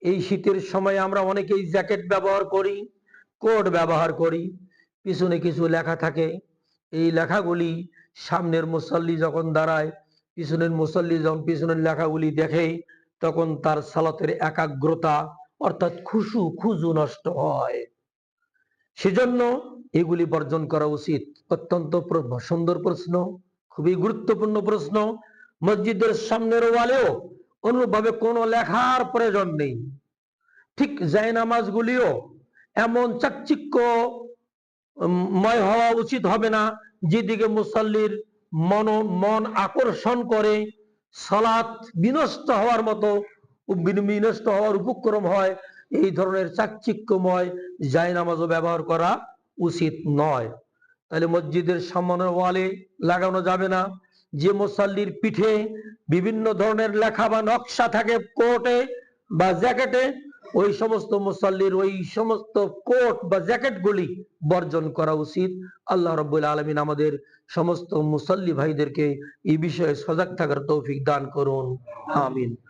এই শীতের সময় আমরা অনেকেই জ্যাকেট ব্যবহার করি, কোট ব্যবহার করি, পিছনে কিছু লেখা থাকে। এই লেখাগুলি সামনের মুসল্লি যখন দাঁড়ায়, পিছনের মুসল্লি যখন পিছনের লেখাগুলি দেখে, তখন তার সালাতের একাগ্রতা অর্থাৎ খুজু নষ্ট হয়। সেজন্য এগুলি বর্জন করা উচিত। অত্যন্ত সুন্দর প্রশ্ন, খুবই গুরুত্বপূর্ণ প্রশ্ন। মসজিদের সামনের ওয়ালেও অনুরূপভাবে কোনো লেখার প্রয়োজন নেই। ঠিক জায়নামাজগুলিও এমন চাকচিক্যময় হওয়া উচিত হবে না যেদিকে মুসল্লির মন আকর্ষণ করে সালাত বিনষ্ট হওয়ার মতো, বিনষ্ট হওয়ার উপক্রম হয়। এই ধরনের চাকচিক্যময় জায়নামাজও ব্যবহার করা উচিত নয়। তাহলে মসজিদের সামনের ওয়ালে লাগানো যাবে না। যে মুসল্লির পিঠে বিভিন্ন ধরনের লেখা বা নকশা থাকে কোটে বা জ্যাকেটে, ওই সমস্ত মুসল্লির ওই সমস্ত কোট বা জ্যাকেটগুলি বর্জন করা উচিত। আল্লাহ রাব্বুল আলামিন আমাদের সমস্ত মুসল্লি ভাইদেরকে এই বিষয়ে সজাগ থাকার তৌফিক দান করুন। আমিন।